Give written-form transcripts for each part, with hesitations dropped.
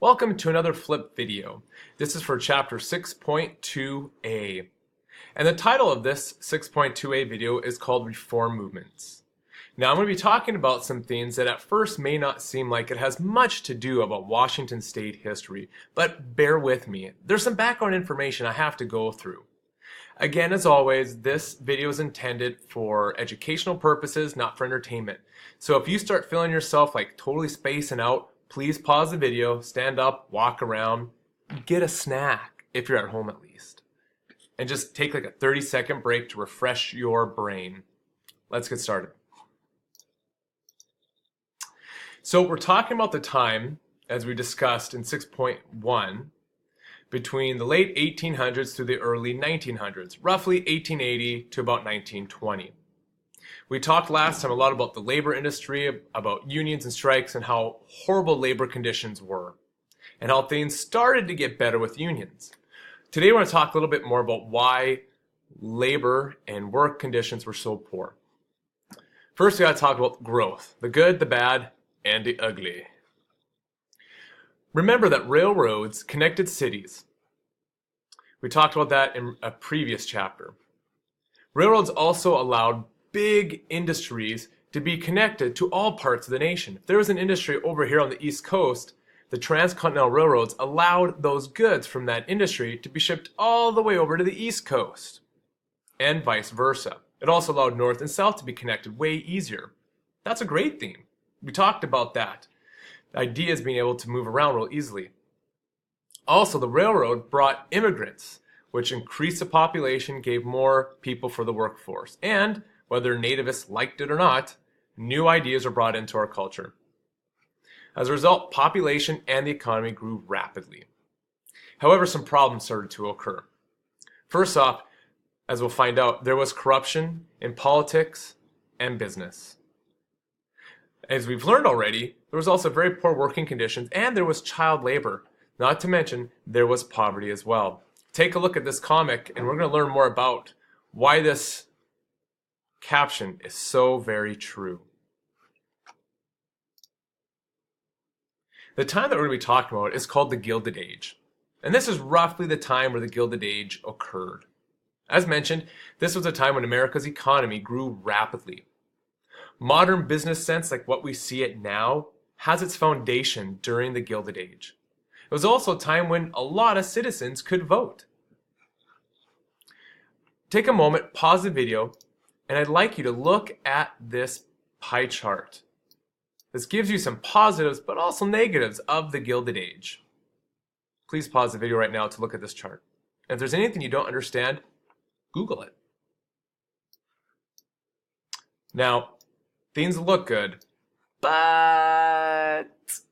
Welcome to another flip video. This is for chapter 6.2a. And the title of this 6.2a video is called Reform Movements. Now I'm going to be talking about some things that at first may not seem like it has much to do about Washington State history, but bear with me. There's some background information I have to go through. Again, as always, this video is intended for educational purposes, not for entertainment. So if you start feeling yourself like totally spacing out, please pause the video, stand up, walk around, get a snack, if you're at home at least. And just take like a 30-second break to refresh your brain. Let's get started. So we're talking about the time, as we discussed in 6.1, between the late 1800s to the early 1900s, roughly 1880 to about 1920. We talked last time a lot about the labor industry, about unions and strikes, and how horrible labor conditions were, and how things started to get better with unions. Today we're going to talk a little bit more about why labor and work conditions were so poor. First, we got to talk about growth, the good, the bad, and the ugly. Remember that railroads connected cities. We talked about that in a previous chapter. Railroads also allowed big industries to be connected to all parts of the nation. If there was an industry over here on the East Coast, the transcontinental railroads allowed those goods from that industry to be shipped all the way over to the East Coast, and vice versa. It also allowed North and South to be connected way easier. That's a great thing. We talked about that. The idea is being able to move around real easily. Also, the railroad brought immigrants, which increased the population, gave more people for the workforce, and whether nativists liked it or not, new ideas were brought into our culture. As a result, population and the economy grew rapidly. However, some problems started to occur. First off, as we'll find out, there was corruption in politics and business. As we've learned already, there was also very poor working conditions, and there was child labor. Not to mention, there was poverty as well. Take a look at this comic, and we're going to learn more about why this caption is so very true. The time that we're going to be talking about is called the Gilded Age. And this is roughly the time where the Gilded Age occurred. As mentioned, this was a time when America's economy grew rapidly. Modern business sense, like what we see it now, has its foundation during the Gilded Age. It was also a time when a lot of citizens could vote. Take a moment, pause the video, and I'd like you to look at this pie chart. This gives you some positives, but also negatives of the Gilded Age. Please pause the video right now to look at this chart. And if there's anything you don't understand, Google it. Now, things look good, but,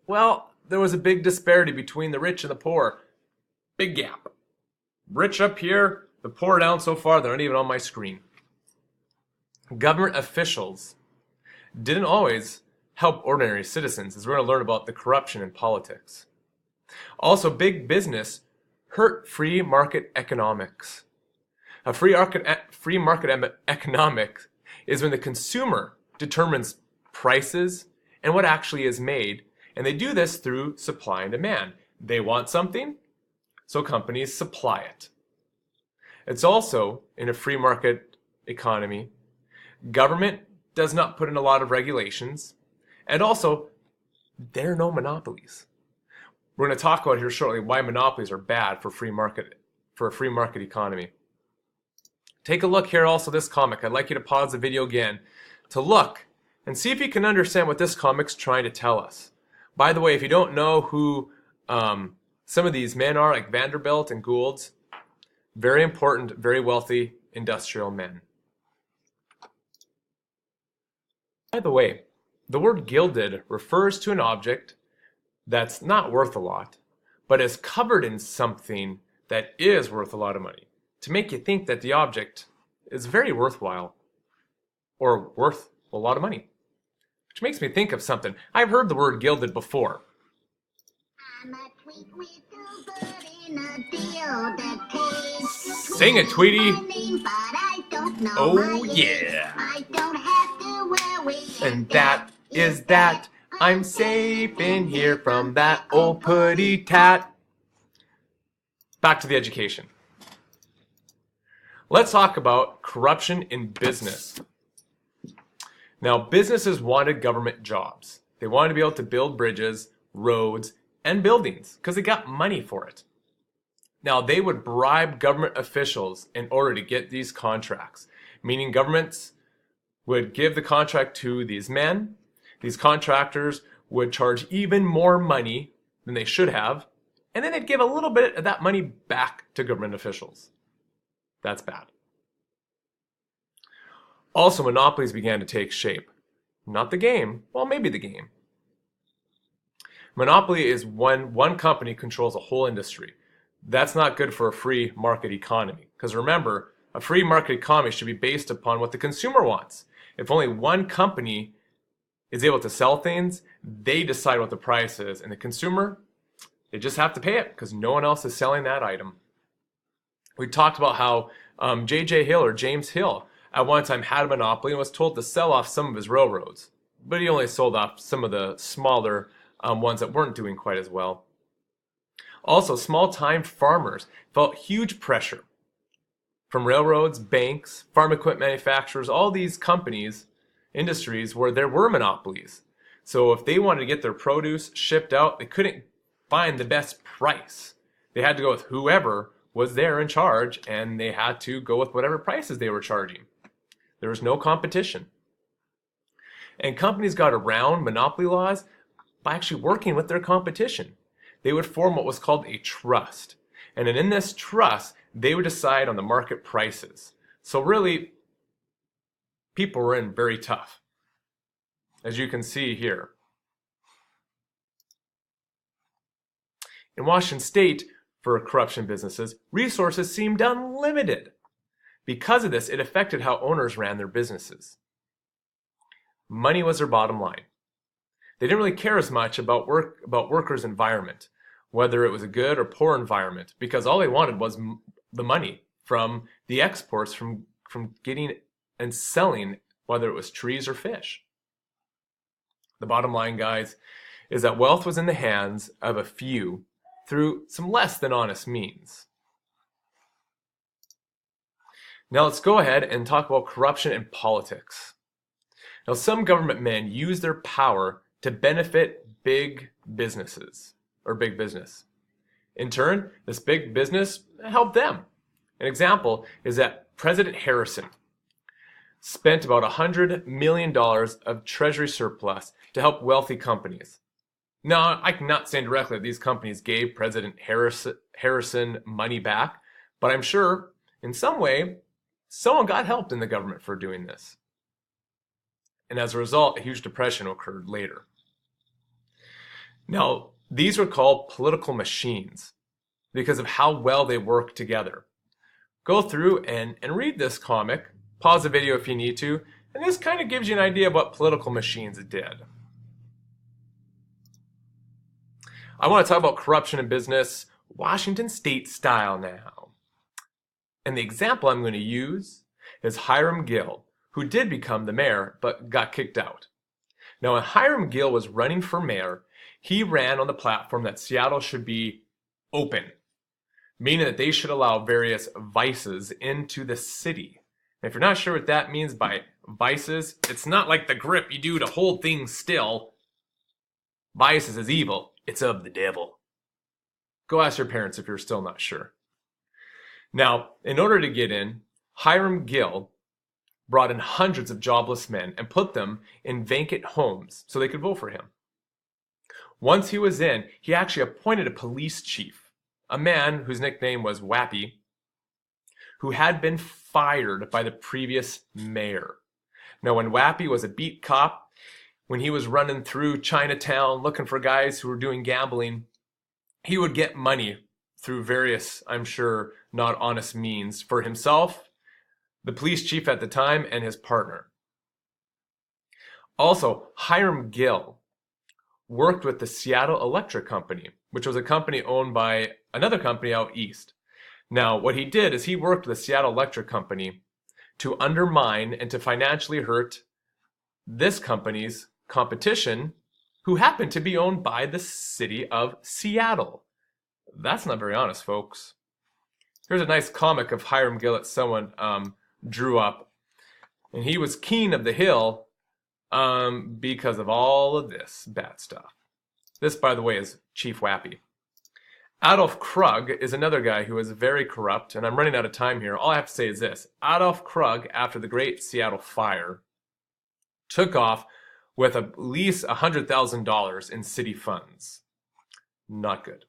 well, there was a big disparity between the rich and the poor. Big gap. Rich up here, the poor down so far, they're not even on my screen. Government officials didn't always help ordinary citizens, as we're going to learn about the corruption in politics. Also, big business hurt free market economics. A free market economics is when the consumer determines prices and what actually is made, and they do this through supply and demand. They want something, so companies supply it. It's also, in a free market economy, government does not put in a lot of regulations, and also, there are no monopolies. We're going to talk about here shortly why monopolies are bad for a free market economy. Take a look here also this comic. I'd like you to pause the video again to look and see if you can understand what this comic's trying to tell us. By the way, if you don't know who some of these men are, like Vanderbilt and Goulds, very important, very wealthy industrial men. By the way, the word gilded refers to an object that's not worth a lot, but is covered in something that is worth a lot of money, to make you think that the object is very worthwhile or worth a lot of money. Which makes me think of something. I've heard the word gilded before. I'm a tweet little bird in a field that tastes. Sing it, Tweety. Oh yeah. I don't have to worry. And that is that. I'm safe in here from that old putty tat. Back to the education. Let's talk about corruption in business. Now, businesses wanted government jobs. They wanted to be able to build bridges, roads, and buildings because they got money for it. Now, they would bribe government officials in order to get these contracts, meaning governments would give the contract to these men. These contractors would charge even more money than they should have, and then they'd give a little bit of that money back to government officials. That's bad. Also, monopolies began to take shape. Not the game, well, maybe the game. Monopoly is when one company controls a whole industry. That's not good for a free market economy. Because remember, a free market economy should be based upon what the consumer wants. If only one company is able to sell things, they decide what the price is. And the consumer, they just have to pay it because no one else is selling that item. We talked about how J.J. Hill or James Hill at one time had a monopoly and was told to sell off some of his railroads. But he only sold off some of the smaller ones that weren't doing quite as well. Also, small-time farmers felt huge pressure from railroads, banks, farm equipment manufacturers, all these companies, industries where there were monopolies. So if they wanted to get their produce shipped out, they couldn't find the best price. They had to go with whoever was there in charge, and they had to go with whatever prices they were charging. There was no competition. And companies got around monopoly laws by actually working with their competition. They would form what was called a trust. And then in this trust, they would decide on the market prices. So really, people were in very tough, as you can see here. In Washington State, for corruption businesses, resources seemed unlimited. Because of this, it affected how owners ran their businesses. Money was their bottom line. They didn't really care as much about workers' environment, whether it was a good or poor environment, because all they wanted was the money from the exports from getting and selling, whether it was trees or fish. The bottom line, guys, is that wealth was in the hands of a few through some less than honest means. Now let's go ahead and talk about corruption in politics. Now, some government men use their power to benefit big businesses or big business. In turn, this big business helped them. An example is that President Harrison spent about $100 million of Treasury surplus to help wealthy companies. Now, I cannot say directly that these companies gave President Harrison money back, but I'm sure in some way, someone got helped in the government for doing this. And as a result, a huge depression occurred later. Now, these were called political machines because of how well they work together. Go through and read this comic, pause the video if you need to, and this kind of gives you an idea of what political machines did. I want to talk about corruption in business, Washington State style now. And the example I'm going to use is Hiram Gill, who did become the mayor but got kicked out. Now, when Hiram Gill was running for mayor, he ran on the platform that Seattle should be open, meaning that they should allow various vices into the city. And if you're not sure what that means by vices, it's not like the grip you do to hold things still. Vices is evil. It's of the devil. Go ask your parents if you're still not sure. Now, in order to get in, Hiram Gill brought in hundreds of jobless men and put them in vacant homes so they could vote for him. Once he was in, he actually appointed a police chief, a man whose nickname was Wappy, who had been fired by the previous mayor. Now, when Wappy was a beat cop, when he was running through Chinatown looking for guys who were doing gambling, he would get money through various, I'm sure, not honest means for himself, the police chief at the time, and his partner. Also, Hiram Gill worked with the Seattle Electric Company, which was a company owned by another company out east. Now, what he did is he worked with the Seattle Electric Company to undermine and to financially hurt this company's competition, who happened to be owned by the city of Seattle. That's not very honest, folks. Here's a nice comic of Hiram Gillett someone drew up. And he was king of the hill because of all of this bad stuff. This, by the way, is Chief Wappy. Adolf Krug is another guy who is very corrupt, and I'm running out of time here. All I have to say is this. Adolf Krug, after the Great Seattle Fire, took off with at least $100,000 in city funds. Not good.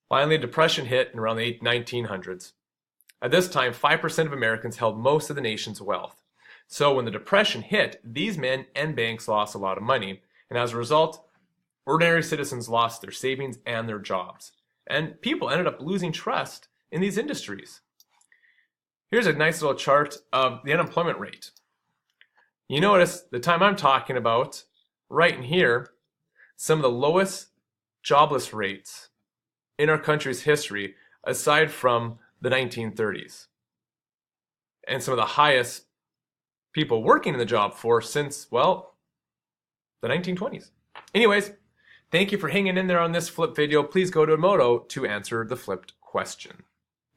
Finally, Depression hit in around the 1900s. At this time, 5% of Americans held most of the nation's wealth. So when the Depression hit, these men and banks lost a lot of money, and as a result, ordinary citizens lost their savings and their jobs. And people ended up losing trust in these industries. Here's a nice little chart of the unemployment rate. You notice the time I'm talking about, right in here, some of the lowest jobless rates in our country's history, aside from the 1930s. And some of the highest people working in the job force since, well, the 1920s. Anyways, thank you for hanging in there on this flip video. Please go to Emoto to answer the flipped question.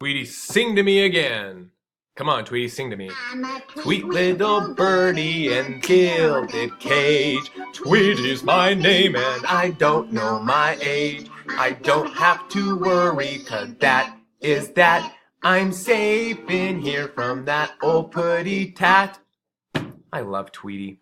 Tweety, sing to me again. Come on, Tweety, sing to me. I'm a Tweet little birdie and gilded cage. Tweety's my name and I don't know my age. I don't have to worry, 'cause that is that. I'm safe in here from that old putty tat. I love Tweety.